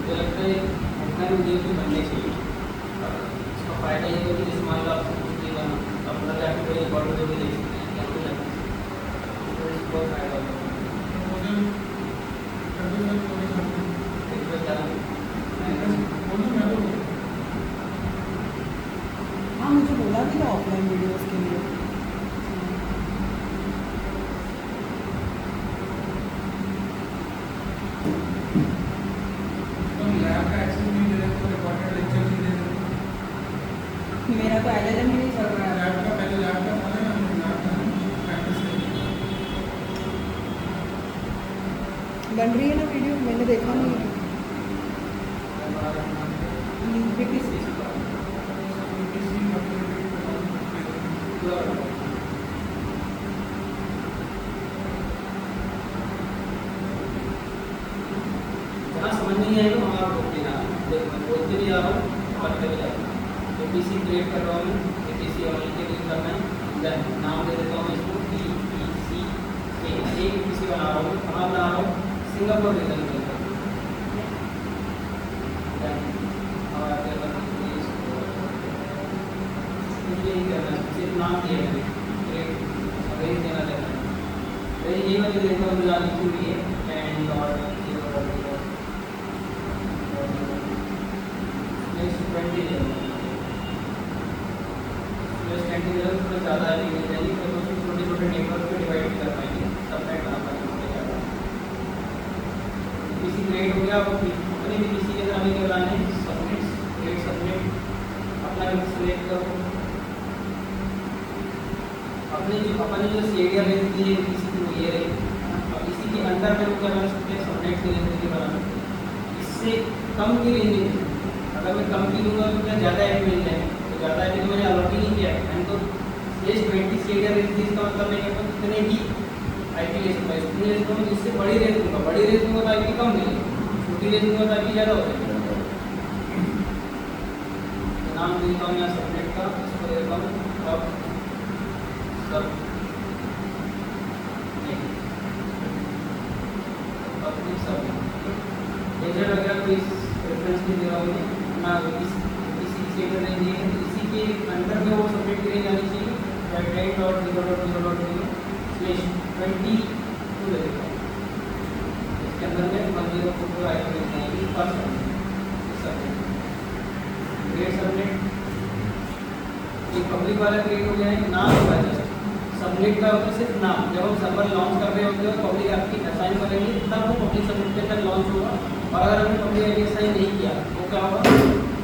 मुझे लगता है अपना वीडियो भी बनने चाहिए। इसका फ़ायदा ये है कि जैसे मान लो आप कुछ भी बना तो अपना जाके कोई रिकॉर्ड वीडियो भी देख सकते हैं, क्या भी लगता है तो इसको बहुत फ़ायदा होता है। मुझे कभी मैं कोई करता एक बार ज़्यादा बोलूँ मैं तो हाँ मुझे बोला भी था ऑफलाइन वीडियोस के लिए। लैब का एक्सेस नहीं दे रहे तो रिकॉर्डेड लेक्चर नहीं दे रहे। मेरा तो एलएलएम ही नहीं चल रहा है। लैब का पहले लैब का था ना, लैब का प्रैक्टिस नहीं। बन रही है ना वीडियो, मैंने देखा नहीं है। बीपीसी जहाँ समझ नहीं आएगा वहाँ आप रोक देना। मैं बोलते भी जा रहा हूँ, पढ़ते भी जा रहा हूँ। तो पीसी क्रिएट कर रहा हूँ मैं, पीसी ऑनलाइन के लिए करना है। देन नाम दे देता हूँ मैं इसको PPC के एक पीसी बना रहा हूँ। कहाँ बना रहा हूँ? सिंगापुर रीजन के अंदर। देन और आगे करना है इसको, मुझे यही करना है, सिर्फ नाम दिया है क्रिएट रेंज देना रहता है। तो यही वाली देखो मुझे लिखी हुई है एंड और 20 थोड़ा ज़्यादा है मिल जाएगी तो उसको छोटे छोटे नेटवर्क में डिवाइड भी कर पाएंगे, सबनेट बना पाएंगे ज़्यादा। पीसी क्रिएट हो गया, वो अपने भी पीसी के अंदर हमें क्या बनाना है? Subnets, create subnet. अपना भी सिलेक्ट करो, अपने जो सीरियल रेंज दी है पीसी की ये रहे। अब इसी के अंदर में क्या बना सकते हैं? सबनेट की रेंज के बना सकते हैं। इससे कम की रेंज नहीं, अगर मैं कम की दूंगा तो क्या ज़्यादा एम मिल जाएगा, तो ज़्यादा एम तो मैंने अलॉट ही नहीं किया है। एंड तो /20 सीरियल रेंज इसका मतलब मैं कहता हूँ कितने की आईपी ले सकता हूँ, इसलिए ले सकता हूँ। जिससे बड़ी रेंज दूंगा, बड़ी रेंज दूंगा तो आईपी कम मिलेगी, छोटी रेंज दूंगा तो आईपी ज़्यादा हो जाएगी। नाम देता हूँ यहाँ सबनेट का, इसको देता हूँ अब सब अपनी सब एजेंट वगैरह कोई रेफरेंस नहीं दे रहा हूँ मैं ना, इसी से कर रही है। इसी के अंदर में वो सबमिट की रेंज आनी चाहिए 28.0.0.0/22 दे देता हूँ। इसके अंदर में 10 आइटम मिल जाएगी पर सबमिट क्रिएट सबमिट। ये पब्लिक वाला क्रिएट हो गया है, नाम होगा जस्ट सबमिट का होता है सिर्फ नाम। जब हम सर्वर लॉन्च कर रहे होते हो पब्लिक आपकी असाइन करेंगे तब वो पब्लिक सबमिट के अंदर लॉन्च होगा। और अगर हमने पब्लिक आईडी असाइन नहीं किया वो क्या होगा?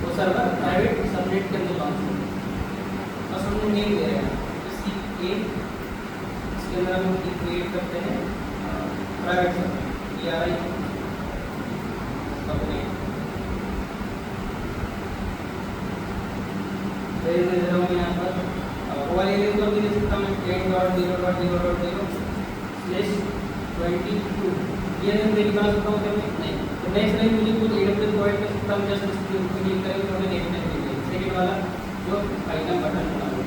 वो सर्वर प्राइवेट सबनेट के अंदर लॉन्च होगा। बस हमने नेम दे रहे हैं इसी के, इसके अंदर हम क्रिएट करते हैं प्राइवेट सबनेट PRI सबनेट। दे रहा हूँ यहाँ पर वो वाली रेंज को भी दे सकता हूँ 10.0.0.0/22 ये रेंज नहीं बना सकता हूँ नहीं। तो नेक्स्ट रेंज मुझे कुछ AWS प्रोवाइड कर सकता हूँ, जस्ट इसके ऊपर क्लिक करेंगे तो हमें नेक्स्ट रेंज मिलेगी। सेकंड वाला जो आइटम बटन बना हुआ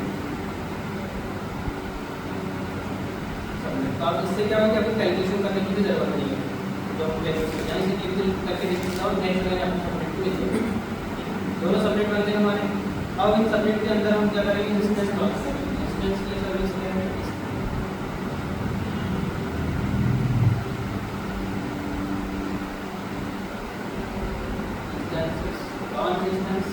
तो आप इससे क्या होगा कि आपको कैलकुलेशन करने की भी जरूरत नहीं है। तो हम यहाँ से क्लिक करके देख सकता हूँ नेक्स्ट रेंज आपको सबमिट को लिख दोनों सबमिट करते हैं हमारे। अब इन सबनेट के अंदर हम क्या करेंगे? इंस्टेंस लॉन्च करेंगे। इंस्टेंस की सर्विस क्या है? लॉन्च इंस्टेंस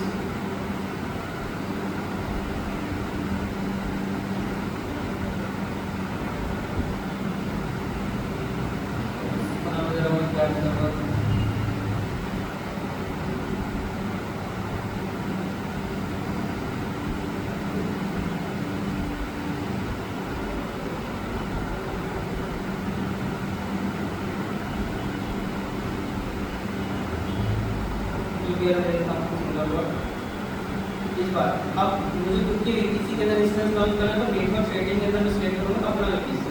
इस बार अब मुझे खुद की VPC के अंदर इंस्टेंस लॉन्च करना है तो नेटवर्क सेटिंग के अंदर मैं सिलेक्ट करूँगा अपना VPC,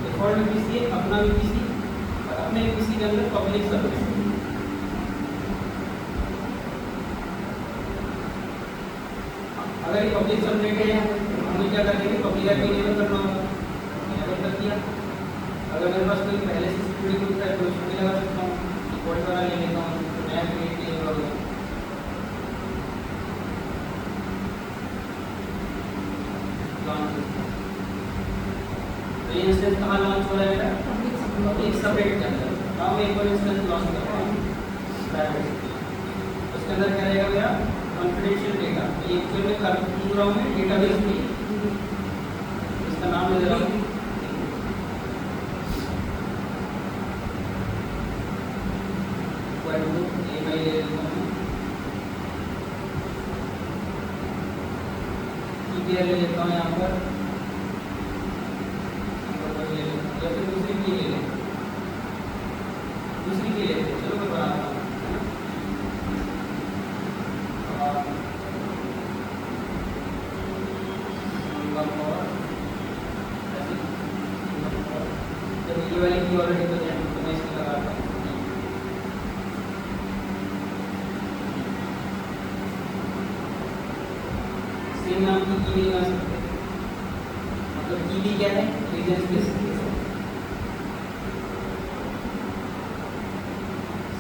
डिफॉल्ट VPC है अपना VPC और अपने VPC के अंदर पब्लिक सर्विस। अगर ये पब्लिक सबनेट है हमें क्या करना है? पब्लिक आईपी इनेबल करना होगा, इनेबल कर दिया। अगर मेरे पास कोई पहले से सिक्योरिटी ग्रुप है तो उसको भी लगा सकता हूँ, डिफॉल्ट वाला ले लेता हूँ, नया क्रिएट इंस्टेंस कहाँ लॉन्च हो रहा है मेरा? एक सेपरेट के अंदर। नाउ मैं एक और इंस्टेंस लॉन्च करता हूँ प्राइवेट। उसके अंदर क्या रहेगा मेरा? Confidential data. ये एक्चुअल में कर रहा हूँ मैं डेटाबेस में, इसका नाम ले रहा हूँ ये मैं ले लेता हूँ ले लेता हूँ यहाँ पर, या फिर दूसरी की ले लें, दूसरी की लेते हैं। चलो मैं बनाता हूँ जब ये वाली की ऑलरेडी तो मैं इसमें लगाता हूँ। सेम नाम की नहीं बना सकते, मतलब की भी क्या है? Reason space.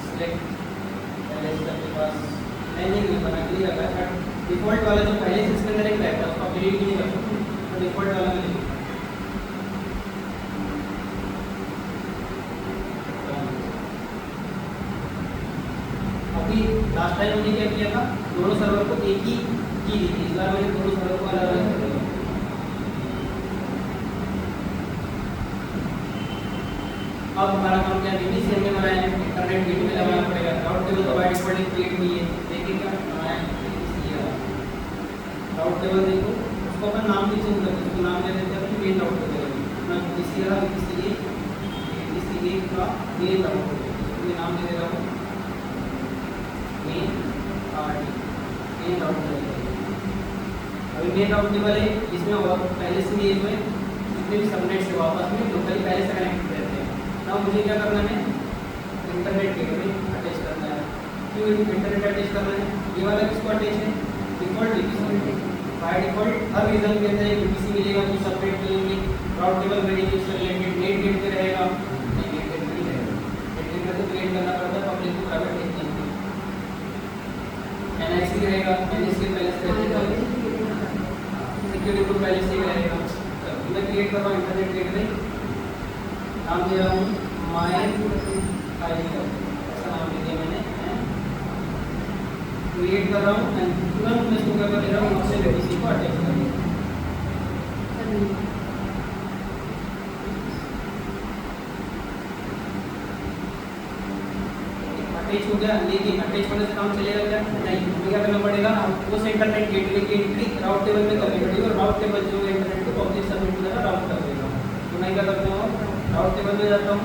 सिलेक्ट पहले इसके पास मैंने नहीं बना के नहीं रखा है, डिफॉल्ट वाला जो पहले से इसके अंदर एक रहता है उसका डिलीट नहीं कर सकते, तो डिफॉल्ट वाला में लिखा अभी लास्ट टाइम हमने क्या किया था? दोनों सर्वर को एक ही की दी थी, इस बार मैंने दोनों सर्वर को अलग अलग कर दिया। अब हमारा काम क्या है? VPC हमने बनाया है, इंटरनेट गेटवे लगाना पड़ेगा। राउट टेबल तो बाय डिफॉल्ट क्रिएट हुई है, देखिए क्या बनाया है राउट टेबल। देखो उसको अपन नाम भी चेंज करते हैं, उसको नाम दे देते हैं अपनी मेन राउट टेबल अपना VPC का मेन राउट टेबल, मैं नाम दे दे रहा हूँ मेन राउट टेबल। अभी मेन राउट टेबल है, इसमें पहले से ये जो है जितने भी सबनेट्स है वापस में लोकली पहले से कनेक्ट रहते हैं। ना मुझे क्या करना है? इंटरनेट गेटवे अटैच करना है। क्यों इंटरनेट अटैच करना है? ये वाला किसको अटैच है? Default VPC। बाय डिफॉल्ट हर रीजन के अंदर एक VPC मिलेगा, तो सेपरेट मिलेंगे। राउट टेबल वेरिएबल से रिलेटेड नेट गेटवे रहेगा, नहीं नेट गेटवे नहीं रहेगा, नेट गेटवे तो क्रिएट करना पड़ता है पब्लिक को प्राइवेट नहीं। NIC रहेगा, NIC पहले से सिक्योरिटी ग्रुप पहले से रहेगा। मैं क्रिएट कर रहा हूँ इंटरनेट गेटवे, नाम दे रहा हूँ माय फाइल, ऐसा नाम दे दिया मैंने। क्रिएट कर रहा हूँ एंड तुरंत मैं इसको क्या कर रहा हूँ? उससे VPC को अटैच कर दिया। अटैच हो गया, लेकिन अटैच होने से काम चलेगा क्या? नहीं, हमें क्या करना पड़ेगा? उस इंटरनेट गेटवे की एंट्री राउट टेबल में करनी पड़ेगी, और राउट टेबल जो इंटरनेट को पब्लिक सबमिट करेगा राउट कर देगा। तो मैं क्या करता हूँ? राउट टेबल में जाता हूँ,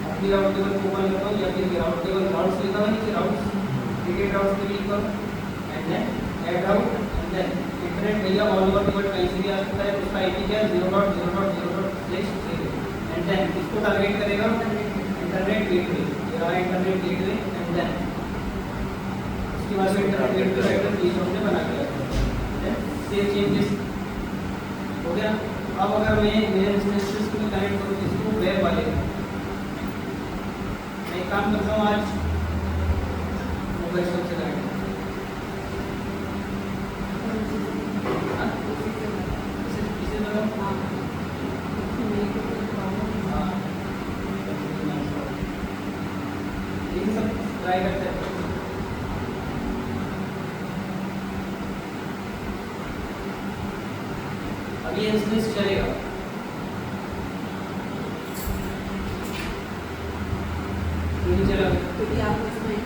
अपनी राउट टेबल को ओपन करता हूँ, या फिर राउट टेबल राउट्स लिखा हुआ नीचे राउट्स, क्रिएट राउट्स पे क्लिक करो and then add route and then internet भैया ऑल ओवर द वर्ल्ड कहीं से भी आ सकता है, उसका IP क्या है? 0.0.0.0 एंड देन इसको टारगेट करेगा इंटरनेट गेटवे, ये रहा इंटरनेट गेटवे एंड देन उसके बाद इंटरनेट गेटवे का एड्रेस ये हमने बना के रखा है। सेव चेंजेस हो गया। अब अगर मैं मेरे इंस्टेंसेस को कनेक्ट करूँ इसको वेब वाले, मैं एक काम करता हूँ आज मोबाइल से कनेक्ट ट्राई करते हैं। अभी इंस्टेंस चलेगा, नहीं चला क्योंकि आप इसमें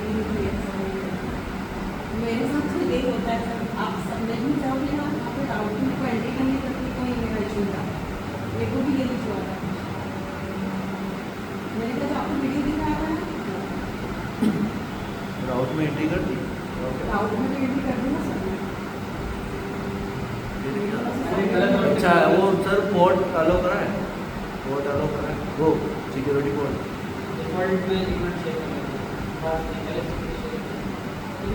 मेरे साथ से यही होता है सर, आप समझ नहीं जाओगे ना, आपको डाउटमेंट को एंट्री करने तक भी कोई मेरा इशू था, मेरे को भी यही इशू आता है। मैंने कहा आपको वीडियो दिखाया था ना, राउट में एंट्री कर दी। राउट में एंट्री कर दूँगा सर। अच्छा वो सर पोर्ट अलो करा है, पोर्ट अलो करा है वो सिक्योरिटी पोर्ट। डिफॉल्ट में एक मिनट चेक करना है,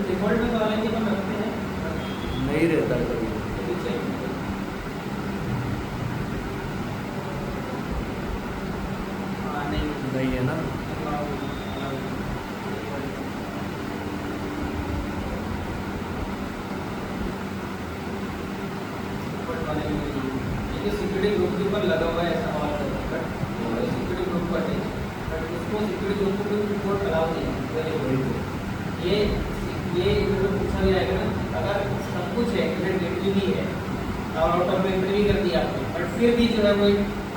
डिफॉल्ट में तो हालांकि हम रखते हैं, नहीं रहता है कभी। चेक हाँ नहीं है ना। सिक्योरिटी ग्रुप के ऊपर लगा हुआ है ऐसा और सिक्योरिटी जोन को कोई रिपोर्ट अलाउ नहीं है। वही तो। ये इंटरव्यू पूछा गया है ना, अगर सब कुछ है, इंटरनेट गेटवे भी है और आउट ऑफ वेक्टर भी कर दिया आपने, बट फिर भी जो है वो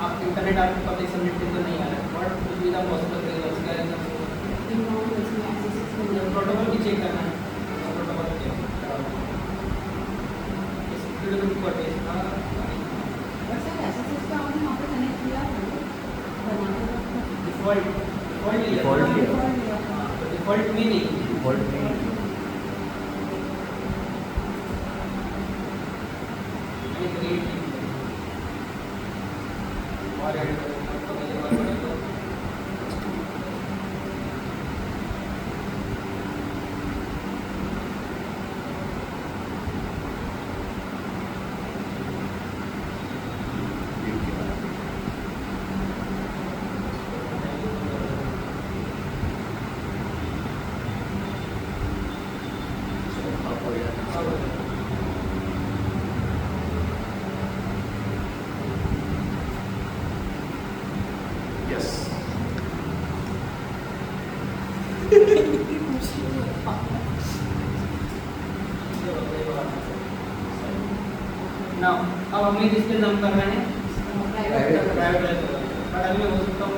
आप इंटरनेट आपके पब्लिक सबनेट के अंदर नहीं आ रहा है, बट कुछ भी पॉसिबल करेगा उसका प्रोटोकॉल भी चेक करना है, प्रोटोकॉल चेक सिक्योरिटी को टेस्ट का और सर एसएसएस का आपने वहाँ पे कनेक्ट किया डिफॉल्ट Default किया। डिफॉल्ट में नहीं डिफॉल्ट नहीं आप हो गया। Yes. ना अब हमें जिस पे जम कर रहे हैं प्राइवेट प्राइवेट बट अभी मैं हो सकता हूँ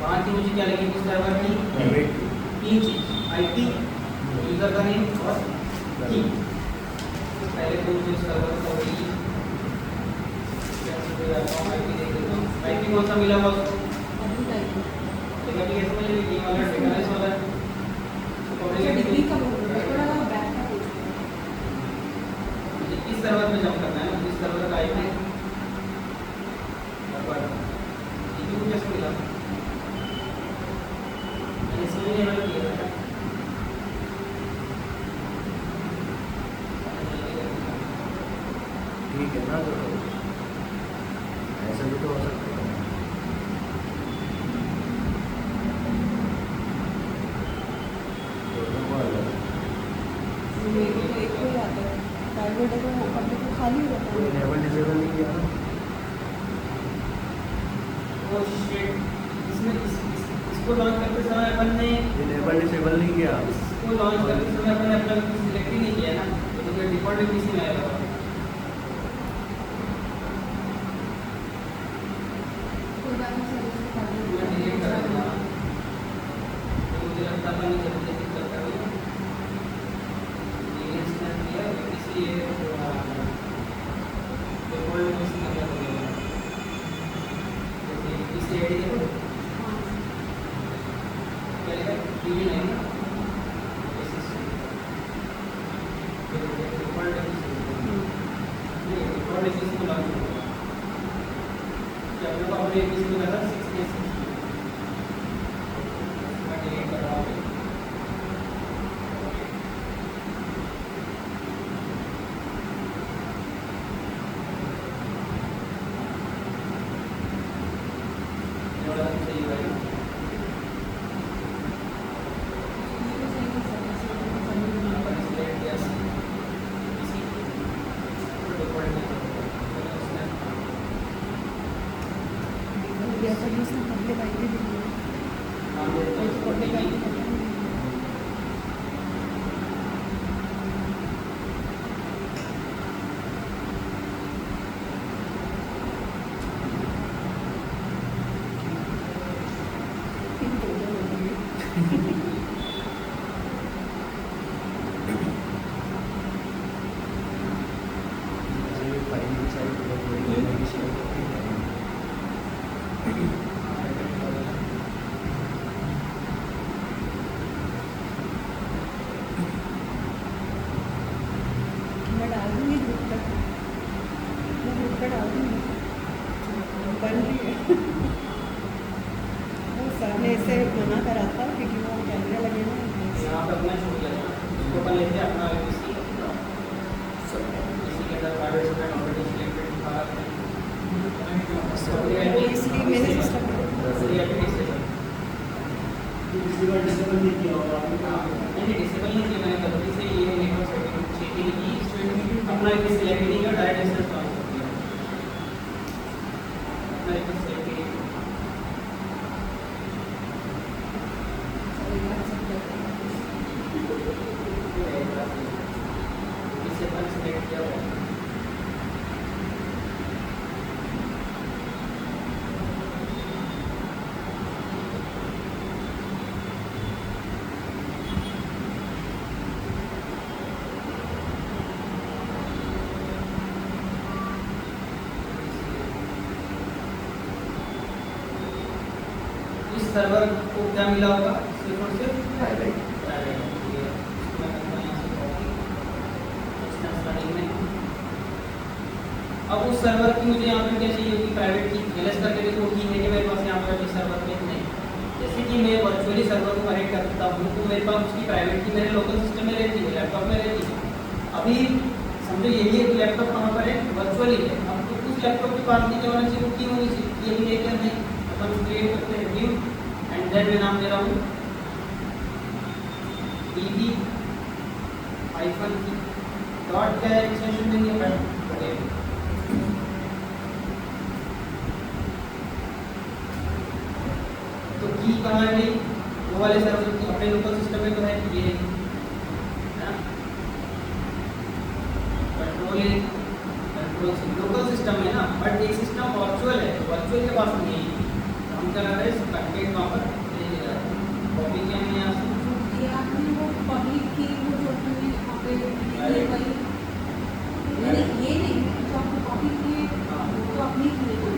वहाँ की मुझे क्या लगेगी सर्वर की Private. तीन चीज आईपी यूजर का नेम और की पहले तो मुझे सर्वर का वही आईपी देख लेता हूँ आईपी कौन सा मिला हुआ उसको देखा कि कैसे मुझे ये वाला डेटाबेस वाला डिग्री का थोड़ा बैक का इस सर्वर में जम करना है इस सर्वर का आईपी को कैसे मिला मैंने इसमें लेवल किया था ठीक है ना, तो ऐसा भी तो हो सकता है। दोनों को अलग। मेरे को एक को ही आता है, प्राइवेट है तो वो पब्लिक को खाली हो जाता कोई है। इनेबल डिसेबल नहीं किया ना। वो शिट इसको लॉन्च करते समय अपन ने इनेबल डिसेबल नहीं किया। इसको लॉन्च करते समय अपन ने अपना सिलेक्ट ही नहीं किया ना तो जो डिफॉल्ट पीसी में आएगा मैं डिलीट कर दूंगा तो मुझे लगता है अपन ने जल्दी दिक्कत कर दी ये इंस्टॉल किया इसलिए डिफॉल्ट पीसी में कर दिया तो पीसी आईडी देखो पहले टीवी नहीं ना डिफॉल्ट पीसी को लॉन्च करो जब लोग अपने पीसी को लगा 6 मैं डिलीट कर रहा हूँ ये वाला सही है अपन सिलेक्ट किया पीसी डिफॉल्ट या तो इसमें पब्लिक आईडी दी है, नाम देता हूँ पब्लिक आईडी पता नहीं। मैं डाल दूँगी ग्रुप पर, मैं ग्रुप पर डाल दूँगी, बन रही है। वो सर ने इसे मना करा था क्योंकि वो कैमरे लगे हुए हैं। यहाँ पर अपना छोड़ दिया था उसको अपन लेते हैं अपना पीसी के अंदर प्राइवेट सेगमेंट ऑलरेडी सिलेक्टेड था वो इसलिए मैंने सिस्टम डिसेबल नहीं किया होगा नहीं डिसेबल नहीं किया मैंने गलती से ये नेटवर्क सेटिंग की अपना एक सिलेक्ट नहीं किया डायरेक्ट एक्सेस लॉन्च कर दिया अपना एक सिलेक्ट नहीं इसे अपन सेलेक्ट किया हुआ है। इस सर्वर को क्या मिला होगा? सिर्फ और सिर्फ प्राइवेट। अब उस सर्वर की मुझे यहाँ पे क्या चाहिए होगी? प्राइवेट की। एलएस करके देखो की है कि मेरे पास यहाँ पर इस सर्वर पे नहीं। जैसे कि मैं वर्चुअली सर्वर को कनेक्ट करता हूँ तो मेरे पास उसकी प्राइवेट की मेरे लोकल सिस्टम में रहती है, लैपटॉप में रहती है। अभी समझो यही एक लैपटॉप कहाँ पर है? वर्चुअली है। अब तो उस लैपटॉप के पास नहीं होना चाहिए, वो की होनी चाहिए, ये भी है क्या? नहीं। अपन क्रिएट करते हैं न्यू एंड देन मैं नाम दे रहा हूँ db हाइफन की डॉट क्या है? एक्सटेंशन देंगे अपन। तो की कहाँ है? वो वाले सर्वर की अपने लोकल सिस्टम में तो है, ये है ना? कंट्रोल लोकल सिस्टम है ना, बट एक सिस्टम वर्चुअल है, वर्चुअल के पास नहीं है। हम क्या कर रहे हैं? कंटेंट वहाँ पर ले जा रहे हैं। कॉपी क्या है यहाँ से? ये आपने वो पब्लिक की वो जो आपने यहाँ पे ये वाली ये नहीं जो आपने कॉपी की है तो अपनी की है ना,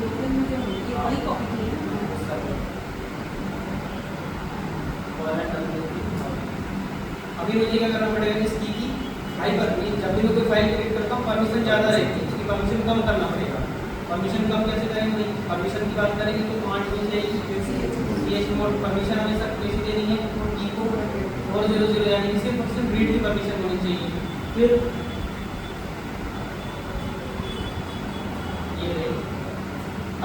लोकल में जो है ये वही कॉपी की है ना। अभी मुझे क्या करना पड़ेगा? इसकी की हाइपर में जब भी मैं कोई फाइल क्रिएट करता हूँ परमिशन ज़्यादा रहती है, इसकी परमिशन कम करना पड़ेगा। परमिशन कम कैसे करेंगे? परमिशन की बात करेंगे तो कमांड में से chmod परमिशन हमेशा कैसे देनी है? की को 400 यानी कि सिर्फ रीड की परमिशन होनी चाहिए। फिर ये रहे।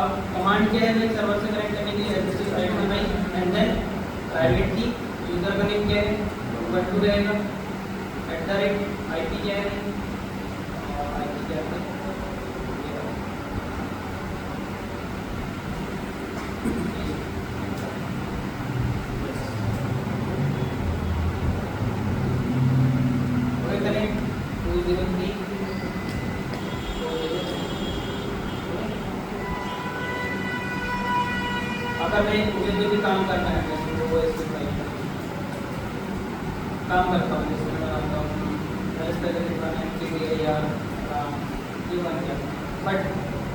अब कमांड क्या है? मैं सर्वर से कनेक्ट करने के लिए एड्रेस टाइप करना है एंड देन प्राइवेट की यूजर का नेम क्या है? वन2 रहेगा @IP क्या है? IP क्या है? कनेक्ट 203 अगर मैं मुझे जो भी काम करना है वो काम करता हूँ, जैसे मैं बनाता हूँ या ये बन गया। बट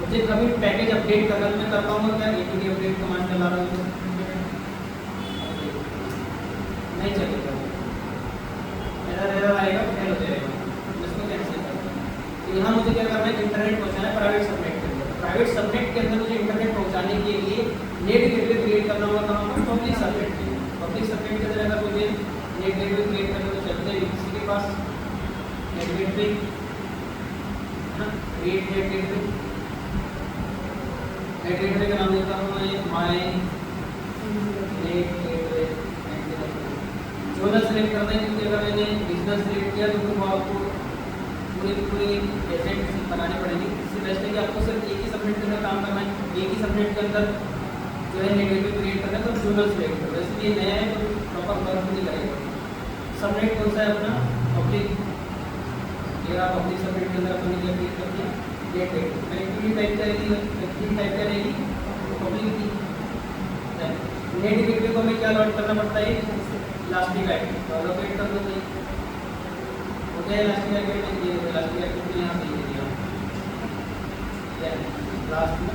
मुझे कभी पैकेज अपडेट करना मैं कर पाऊँगा क्या? APK अपडेट कमांड चला रहा हूँ तो नहीं चलेगा, एरर आएगा, फेल हो जाएगा। इसको कैंसिल करना है। तो यहाँ मुझे क्या करना है? इंटरनेट पहुँचाना है प्राइवेट सबनेट के अंदर। प्राइवेट सबनेट के अंदर मुझे इंटरनेट पहुँचाने के लिए नेट गेटवे क्रिएट करना होगा कहाँ पर? पब्लिक सबनेट के। पब्लिक सबनेट के अंदर अगर मुझे नेट गेटवे क्रिएट करने को चलते हैं किसी के पास net gateway create net gateway का नाम देता हूँ मैं my net gateway. Zonal select करना है क्योंकि अगर मैंने बिजनेस सेलेक्ट किया तो वो आपको पूरी एजेंट बनानी पड़ेगी। इससे बेस्ट है कि आपको सिर्फ एक ही सबनेट के अंदर काम करना है, एक ही सबनेट के अंदर जो है नेट गेटवे क्रिएट करना है। तो जोनल सेलेक्ट करो, वैसे ये नया है तो प्रॉपर वर्क नहीं करेगा। सबनेट कौन सा है अपना? पब्लिक। मेरा पब्लिक सबनेट के अंदर अपने क्या क्रिएट कर दिया? Net gateway. कनेक्टिविटी टाइप करेगी पब्लिक की। नेट गेटवे को हमें क्या लॉन्च करना पड़ता है? इलास्टिक आईपी तो लोकेट कर दो। हो गया इलास्टिक आईपी। ये इलास्टिक आईपी को यहाँ से दे दिया। लास्ट में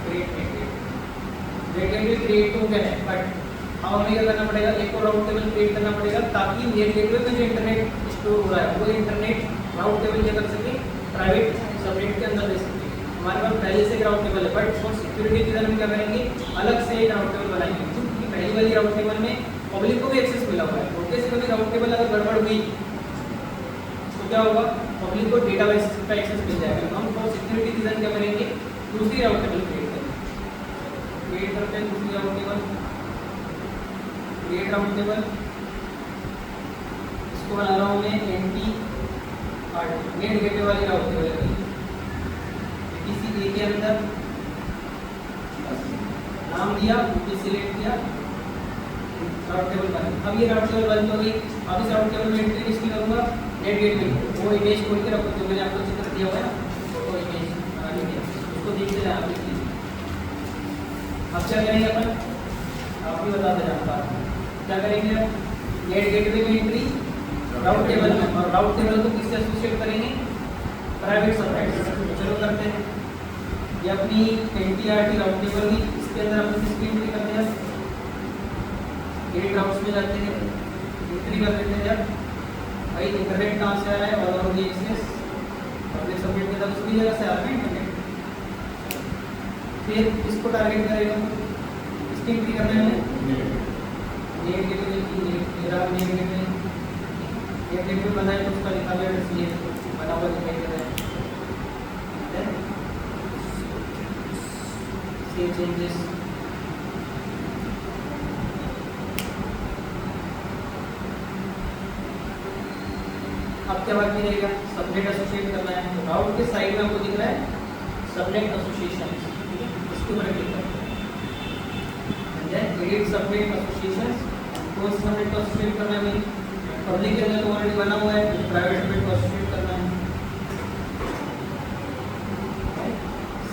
क्रिएट नेट गेटवे क्रिएट हो गया है, बट अब हमें क्या करना पड़ेगा? एक और राउट टेबल क्रिएट करना पड़ेगा ताकि नेट गेटवे में जो इंटरनेट स्टोर हो रहा है वो इंटरनेट राउट टेबल क्या कर सके? प्राइवेट सबनेट के अंदर दे सके। हमारे पास पहले से राउट टेबल है, बट फॉर सिक्योरिटी रीजन हम क्या करेंगे? अलग से एक राउट टेबल बनाएंगे क्योंकि पहली वाली राउट टेबल में पब्लिक को भी एक्सेस मिला हुआ है। छोटे से कभी राउट टेबल अगर गड़बड़ हुई तो क्या होगा? पब्लिक को डेटाबेस का एक्सेस मिल जाएगा। हम फॉर सिक्योरिटी रीजन क्या करेंगे? दूसरी राउट टेबल क्रिएट करते हैं। दूसरी राउट टेबल क्रिएट राउट टेबल इसको बना रहा हूँ मैं NT नेट गेटवे वाली राउट टेबल है। किसी ए के अंदर नाम दिया, सिलेक्ट किया राउट टेबल बन। अब ये राउट टेबल बंद हो गई। अब इस राउट टेबल में एंट्री किसकी करूँगा? नेट गेट में। वो इमेज खोल के रखो जो मैंने आपको चित्र दिया हुआ है ना, वो इमेज बनाने दिया, उसको देखते जाए आप। अब क्या करेंगे अपन? आप भी बता देना आपका क्या करेंगे? अब नेट गेटवे में एंट्री राउट टेबल में, और राउट टेबल को किससे एसोसिएट करेंगे? प्राइवेट सबराइट। चलो करते हैं। ये अपनी NTRT राउट टेबल की, इसके अंदर अपन किसकी एंट्री करते हैं? गेट राउट्स में जाते हैं, एंट्री कर देते हैं। जब भाई इंटरनेट कहाँ से आ रहा है? All over the access public subnet के तब सभी जगह से आ रहा है इंटरनेट। फिर इसको टारगेट करेगा, इसकी एंट्री करना है नेट गेटवे की। मेरा नेट गेटवे बना है तो उसका लिखा हुआ एड्रेस ये बना हुआ दिखाई दे रहा है। सेव चेंजेस, अब क्या बाकी रहेगा? सबनेट एसोसिएट करना है। तो राउट के साइड में आपको दिख रहा है सबनेट एसोसिएशन, इसके ऊपर क्लिक करते हैं। एडिट सबनेट एसोसिएशन, कौन सा सबनेट को एसोसिएट करना है? भाई पब्लिक के अंदर तो ऑलरेडी बना हुआ है, प्राइवेट सबनेट को एसोसिएट करना है।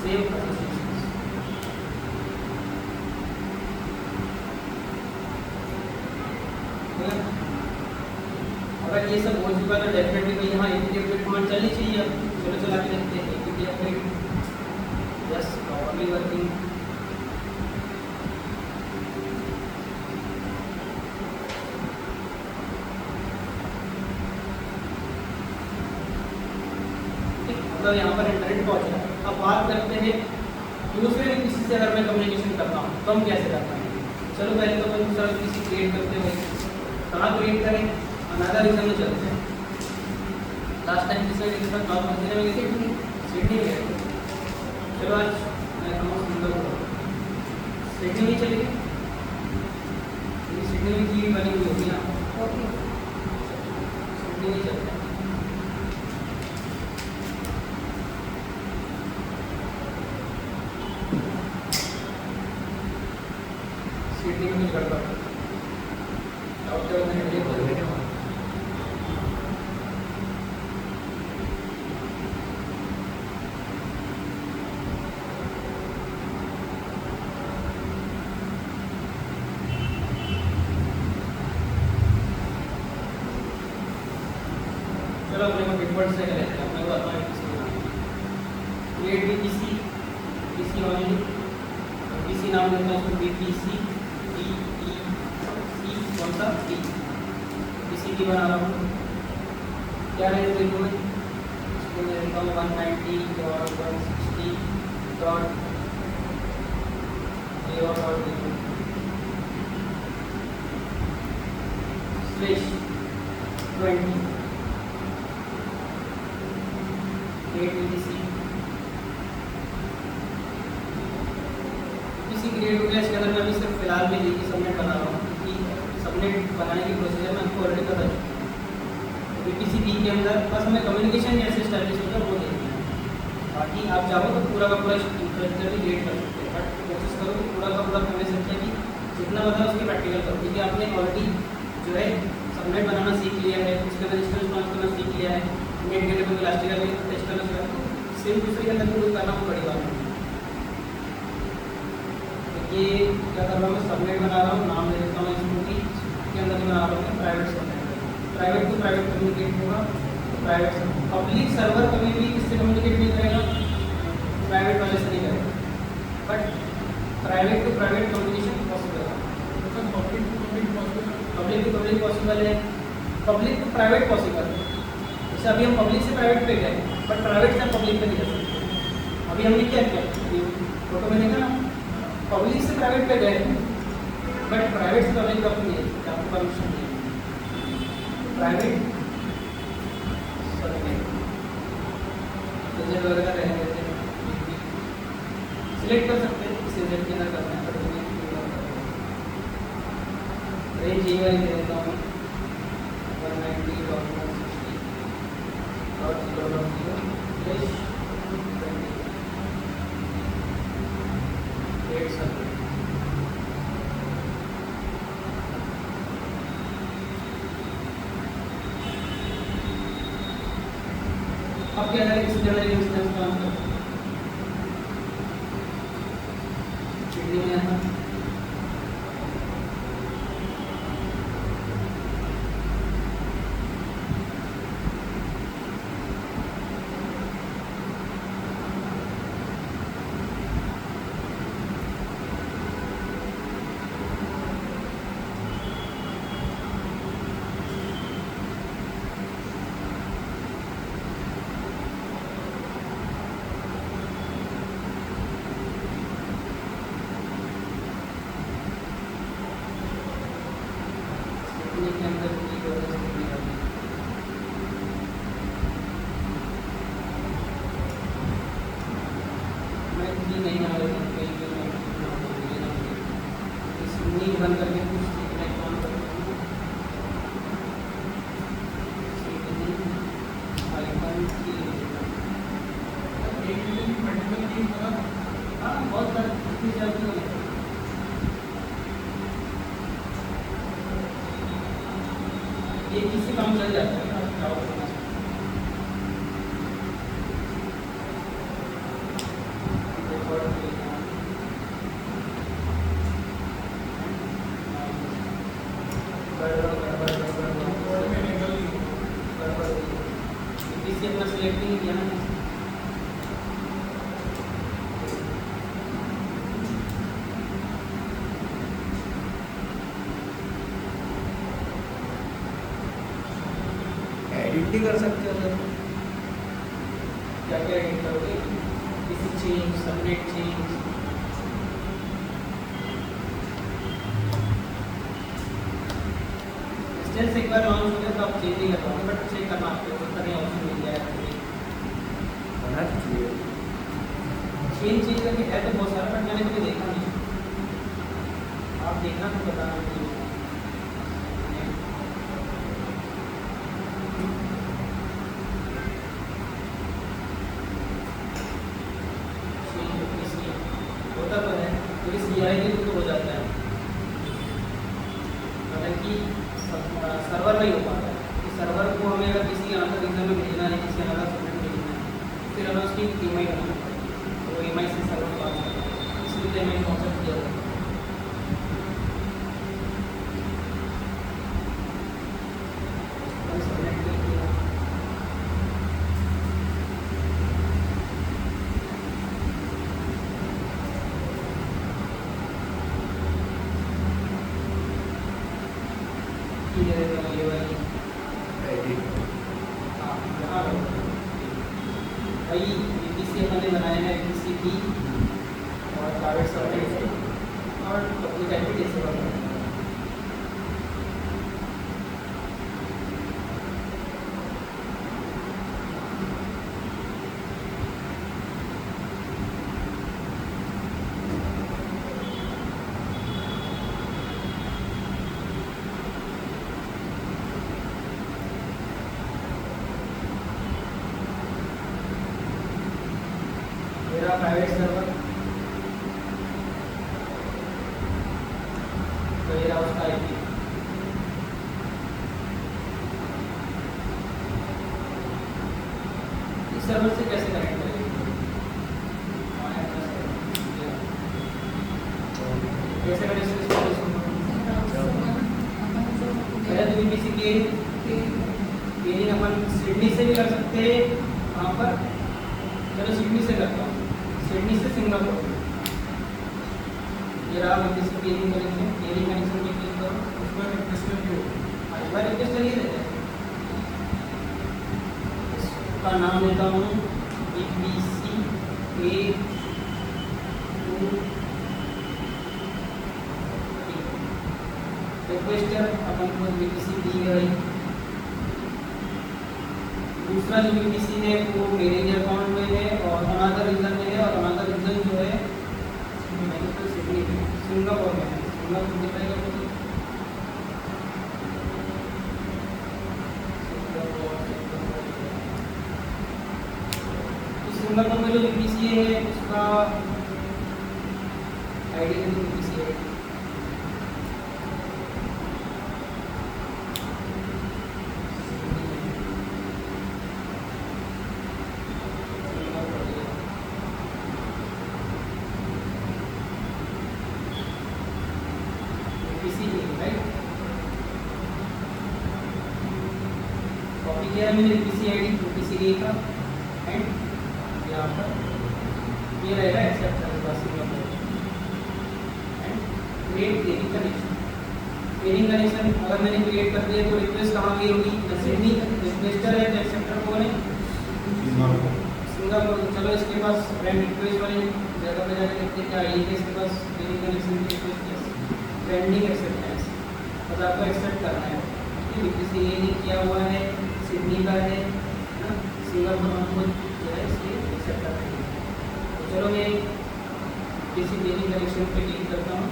Save association. अगर ये सब हो चुका तो डेफिनेटली भाई यहाँ APT अपडेट कमांड चलनी चाहिए। अब चलो चला के देखते हैं APT update. Yes, properly working. मतलब यहाँ पर इंटरनेट पहुँच रहा है। अब बात करते हैं दूसरे किसी से अगर मैं कम्युनिकेशन करता हूँ तो हम कैसे करते हैं? चलो पहले तो मैं दूसरा किसी क्रिएट करते हैं। कहाँ क्रिएट करें? अनादर रीजन में चलते हैं। लास्ट टाइम किसने किसी पर जॉब करने में गए? सिडनी में गए। चलो आज मैं कहूँ सिडनी में चलेगी। सिडनी में की बनी हुई होगी ना, सिडनी में चलते हैं। सिडनी में कुछ गड़बड़ डॉक्टर ने चलो अपने को बिटवर्ड से कर लेते हैं। अपने को अपना create BPC, BPC only, BPC नाम देता हूँ उसको बीपीसी DEC कौन सा B, बीपीसी की बना रहा हूँ। क्या रेंज देखो मैं इसको मैं देता हूँ 190.160.0/20 किसी क्रिएट हो गया। इसके अंदर मैं अभी सिर्फ फिलहाल में लेके सबनेट बना रहा हूँ क्योंकि सबनेट बनाने की प्रोसीजर में हमको ऑलरेडी पता है। किसी बी के अंदर बस हमें कम्युनिकेशन कैसे स्टैब्लिश होता है वो देखना है। बाकी आप चाहो तो पूरा का पूरा इंफ्रास्ट्रक्चर भी क्रिएट कर सकते हैं, बट कोशिश करो कि पूरा का पूरा करने से अच्छा कि जितना बता उसकी प्रैक्टिकल करो। क्योंकि आपने ऑलरेडी जो है सबनेट बनाना सीख लिया है, उसके अंदर इंस्टेंस लॉन्च करना सीख लिया है, नेट गेटवे में इलास्टिक टेस्ट करना सीखा, तो सेम दूसरे के अंदर भी कुछ करना बहुत बड़ी बात है। ये क्या कर रहा हूँ मैं सबनेट बना रहा हूँ, नाम दे देता हूँ इसको कि इसके अंदर बना रहा हूँ private subnet. Private to private communicate होगा, प्राइवेट पब्लिक सर्वर कभी भी किससे कम्युनिकेट नहीं करेगा? प्राइवेट वाले से नहीं करेगा, but private to private communication possible है। Public to public possible, public to public possible है, पब्लिक टू प्राइवेट पॉसिबल है। जैसे अभी हम पब्लिक से प्राइवेट पे गए, बट प्राइवेट से पब्लिक पे नहीं जा सकते। अभी हमने क्या किया? फोटो में देखा ना, पब्लिक से प्राइवेट पे गए, बट प्राइवेट से पब्लिक तक नहीं है, आपको परमिशन नहीं है। प्राइवेट वगैरह रहने देते हैं, सिलेक्ट कर सकते हैं इसे जेड के अंदर करना है। रेंज ये वाली दे देता हूँ 190.160.0/20 अब क्या करें, किसी जगह रेजिस्टेंस काम कर किडनी में आता किडनी के अंदर की वजह से किडनी का मैं किडनी नहीं आ रही हूँ कहीं पे मैं इस नींद बंद करके कुछ सीखने का काम करता हूँ किडनी आइकन की एक दिन की मेडिकल लीव करा हाँ बहुत सारी कितनी जल्दी हो गई ये किसी काम चल जाता है आप क्या होगा कोर्ट में निकल ली किसी अपना सिलेक्ट नहीं किया ना एडिट भी कर सकते हो सर। क्या क्या एडिट करोगे किसी चेंज सबनेट चेंज डिस्टेंस एक बार लॉन्च हो गया तो आप चेंज नहीं कर पाओगे बट चेक करना आपको तो कहीं ऑप्शन मिल जाएगा होना चाहिए। चेंज करके है तो बहुत सारा बट मैंने कभी देखा नहीं आप देखना तो बताना मुझे होता तो है तो इस CI तो हो जाता है मतलब कि सर्वर नहीं हो पाता है कि सर्वर को हमें अगर किसी अनदर रीजन में भेजना है किसी अनदर सबनेट भेजना है फिर हमें उसकी EMI बनाना पड़ेगा तो EMI से सर्वर पास करना है इसलिए EMI कॉन्सेप्ट किया जाता है सबनेट के लिए ये वाली एडिट हाँ यहाँ भाई VPC हमने बनाया है VPC की और प्राइवेट सर्विस से और पब्लिक एंटिटी से बनाया है मेरा प्राइवेट सर्वर तो ये रहा उसका IP इस सर्वर से कैसे कनेक्ट करेंगे कैसे कनेक्शन पहले तो VPC के ट्रेनिंग अपन सिडनी से भी कर सकते हैं वहाँ पर चलो सिडनी से करता हूँ सिडनी से सिंगापुर ये रहा VPC ट्रेनिंग कनेक्शन पे क्लिक करो उस पर रिक्वेस्ट भी हो एक बार रिक्वेस्ट नहीं देते इसका नाम देता हूँ VPC रिक्वेस्टर अपन को VPC दी है भाई दूसरा जो VPC है वो मेरे ही अकाउंट में है और अनदर रीजन में है और अनदर रीजन जो है सिंगापुर में है सिंगापुर में रहेगा तो सिंगापुर में जो VPC है उसका आईडी है VPC है दिया है मैंने पीसी आईडी पीसी ए का एंड यहाँ पर ये रहेगा एक्सेप्टेंस बस and create pairing connection. Pairing connection अगर मैंने क्रिएट कर दिया तो रिक्वेस्ट कहाँ गई होगी? सिडनी रिक्वेस्टर है तो एक्सेप्टर कौन है? सिंगापुर। चलो इसके पास फ्रेंड रिक्वेस्ट वाले जगह पे जाकर देखते हैं क्या आई है इसके पास पेयरिंग कनेक्शन की रिक्वेस्ट पेंडिंग एक्सेप्टेंस, बस आपको एक्सेप्ट करना है। किसी ये नहीं किया हुआ है, सिडनी का है ना, सिंगापुर हमको जो है इसलिए एक्सेप्ट करना है। तो चलो मैं किसी पेयरिंग कनेक्शन पे क्लिक करता हूँ,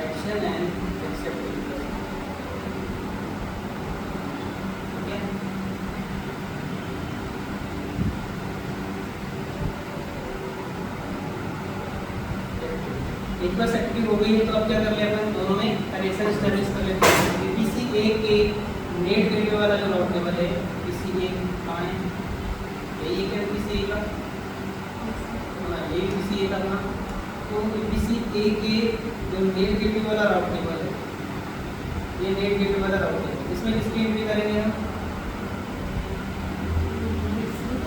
एक्शन एंड एक्सेप्ट करता हूँ। ठीक है, एक बार एक्टिव हो गई है तो अब क्या कर लेते हैं, दोनों में कनेक्शन एस्टेब्लिश कर लेते हैं। पीसी ए के नेट गेटवे वाला जो राउट टेबल है पीसी ए कहाँ है? यही है पीसी ए का, ये पीसी ए का था। तो पीसी ए के जो नेट गेटवे वाला राउट टेबल है, ये नेट गेटवे वाला राउट टेबल, इसमें किसकी एंट्री करेंगे हम?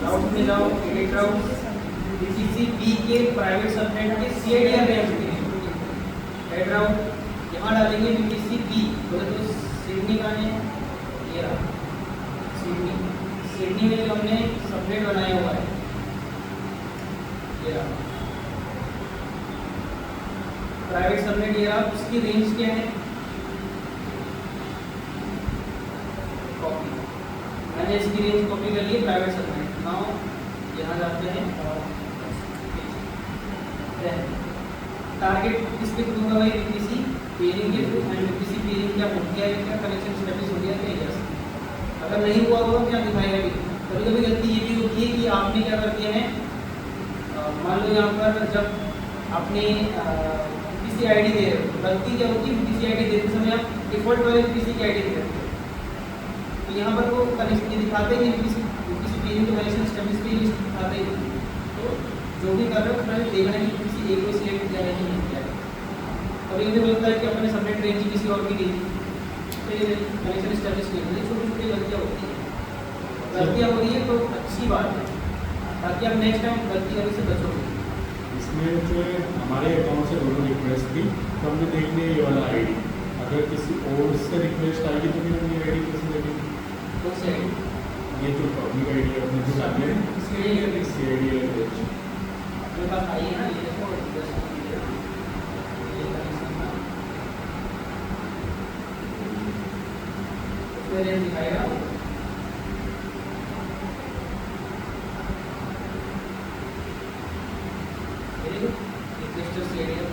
राउट में जाओ, एडिट राउट, पीसी बी के प्राइवेट सबनेट के सीआईडी रेंज हेड राउट यहाँ डालेंगे पीसी बी। बोले तो सिडनी का है ये रहा सिडनी, सिडनी में जो हमने सबनेट बनाया हुआ है ये रहा प्राइवेट सबनेट, ये रहा। उसकी रेंज क्या है? कॉपी, मैंने इसकी रेंज कॉपी कर ली प्राइवेट सबनेट। नाउ यहाँ जाते हैं और टारगेट किसके थ्रू का भाई? पीसी पेयरिंग के थ्रू। एंड पीसी पेयरिंग क्या हो गया है, क्या कनेक्शन स्टेटस हो गया क्या? यस। अगर नहीं हुआ होगा क्या दिखाएगा? कभी कभी गलती ये भी होती है कि आपने क्या कर दिया है, मान लो यहाँ पर जब आपने पीसी आईडी दे रहे हो, गलती क्या होती है पीसी आईडी देते समय आप डिफॉल्ट वाले पीसी की आईडी दे रहे हो, तो यहाँ पर वो कनेक्शन दिखाते ही पीसी पेयरिंग तो कनेक्शन स्टेटस की लिस्ट दिखाते ही। तो जो भी कर रहे हो पहले देखना है कि किसी एक को सिलेक्ट किया है कि नहीं किया है। कभी कभी बोलता है कि अपने सबनेट रेंज किसी और की दी तो ये कनेक्शन एस्टेब्लिश नहीं होती, छोटी छोटी गलतियाँ होती हैं। गलतियाँ हो रही है तो अच्छी बात है, ताकि आप नेक्स्ट टाइम गलती करने से बचोगे। इसमें जो है हमारे अकाउंट से दोनों रिक्वेस्ट थी तो हमने देख लिया ये वाला आईडी, अगर किसी और से रिक्वेस्ट आएगी तो फिर हम ये आईडी कैसे देखेंगे? कौन सी आईडी? ये जो पब्लिक आईडी है अपने जो डाली है इसकी आईडी है अपने पास आई है ना, ये देखो ये कनेक्शन का उसमें रेंज दिखाएगा। रिक्वेस्टर से एरिया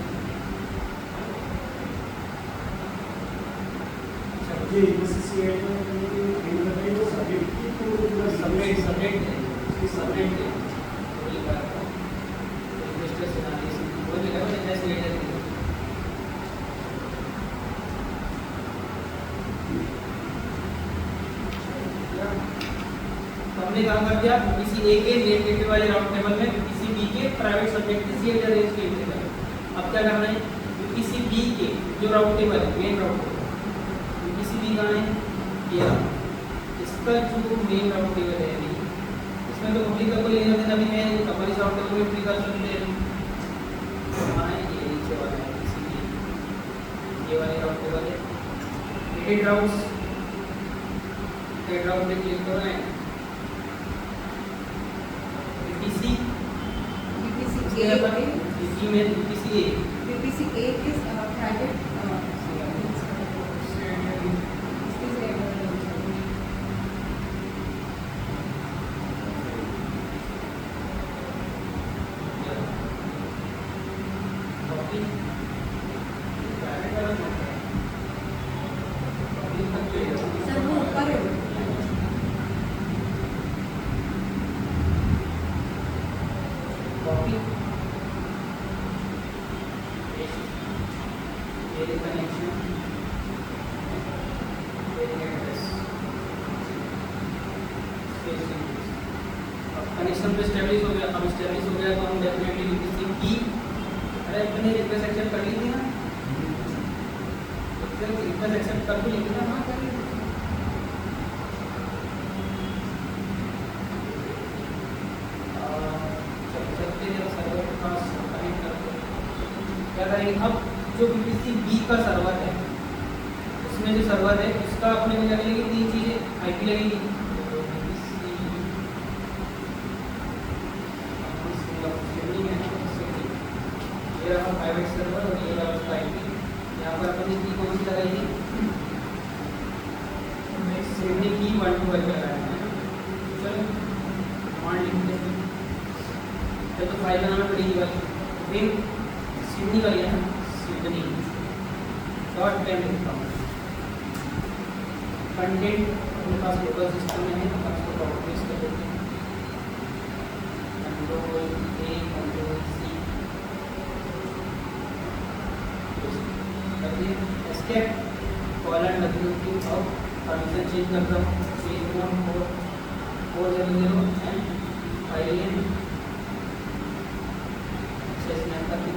ये यूसीसी है तो सबनेट सबनेट है, इसकी सबनेट है वही बात है। रिक्वेस्टर से ना इस वो जगह में जैसे एरिया हमने काम कर दिया किसी ए के नेट गेटवे वाले राउट टेबल में किसी बी के प्राइवेट सबनेट की सीएडी रेंज के एंट्री करें। अब क्या करना है, किसी बी के जो राउट टेबल है मेन राउट टेबल, किसी बी का है ये इसका जो मेन राउट टेबल है अभी इसमें तो पब्लिक का कोई लेना देना भी है, कंपनी राउट टेबल में एंट्री कर सकते हैं। कहाँ है ये नीचे वाला है किसी बी ये वाले राउट टेबल है। एडिट राउट्स, एडिट राउट पे क्लिक करना है। पीसी BPC A पीसी में PC A BPC A is private sir वो ऊपर है कॉपी ये कनेक्शन एड्रेस कनेक्शन पे स्टैब्लिश हो गया। अब स्टैब्लिश हो गया तो हम डेफिनेटली किसी की अरे अपने रिक्वेस्ट एक्सेप्ट कर ली थी ना, रिक्वेस्ट एक्सेप्ट कर भी लेंगे ना। हाँ कर करेंगे। अब जो VPC B का सर्वर है, उसमें जो सर्वर है उसका अपने को क्या लगेगी, 3 चीज़ें IP लगेगी। ये रहा प्राइवेट सर्वर और ये रहा उसका IP। यहाँ पर अपन ने की कौन सी लगाई थी, सिडनी की 1 to 1 लगाया है। चलो कमांड लिखते हैं, तो फाइल बनाना पड़ेगी भाई। फिर सिडनी का लिया है, सिडनी डॉट पेन लिखता हूँ। कंटेंट अपने पास लोकल सिस्टम में है, तो उसको कॉपी पेस्ट कर देते हैं। Ctrl+A Ctrl+C escape colon W और परमिशन चेंज करता हूँ, change mode 400 and file name session करके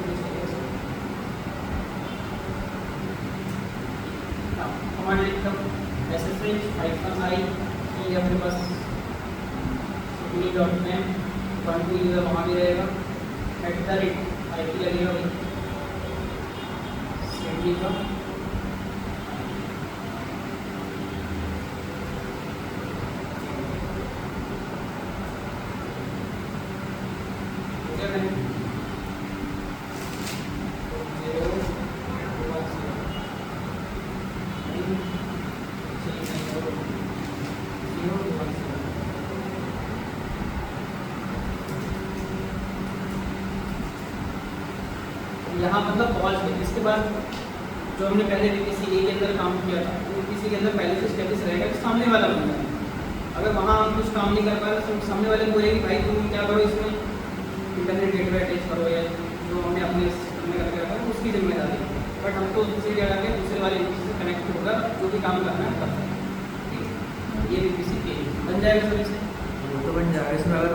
कमांड लिखता हूँ SSH-i कि अपने पास सिडनी.com 1 2 यूज़र वहाँ भी रहेगा, @IP लगेगा भाई सिडनी का। यहाँ मतलब पॉज है। इसके बाद जो हमने पहले VPC A के अंदर काम किया था, VPC के अंदर पहले से स्टेटस रहेगा कि सामने वाला बंदा है। अगर वहाँ हम कुछ काम नहीं कर पा रहे तो सामने वाले को बोलेगी भाई तुम क्या करो, इसमें इंटरनेट गेटवे अटैच करो, या जो हमने अपने सिस्टम में करके रखा है उसकी जिम्मेदारी है। बट हमको दूसरी जगह के दूसरे वाले VPC से कनेक्ट होगा, जो भी काम करना है करता है। ठीक है, ये VPC A बन जाएगा सभी से। वो तो बन जाएगा। इसमें अगर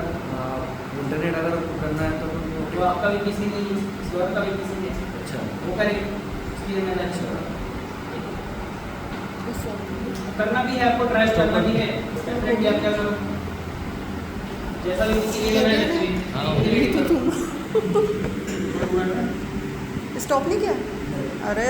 इंटरनेट अगर करना है तो तो आपका VPC नहीं, सर्वर का VPC नहीं है, अच्छा वो करेंगे उसकी जिम्मेदारी छोड़ा। करना भी है आपको, ट्राई करना भी है, डेफिनेटली आप क्या करो जैसा भी किसी के लिए स्टॉप नहीं किया? अरे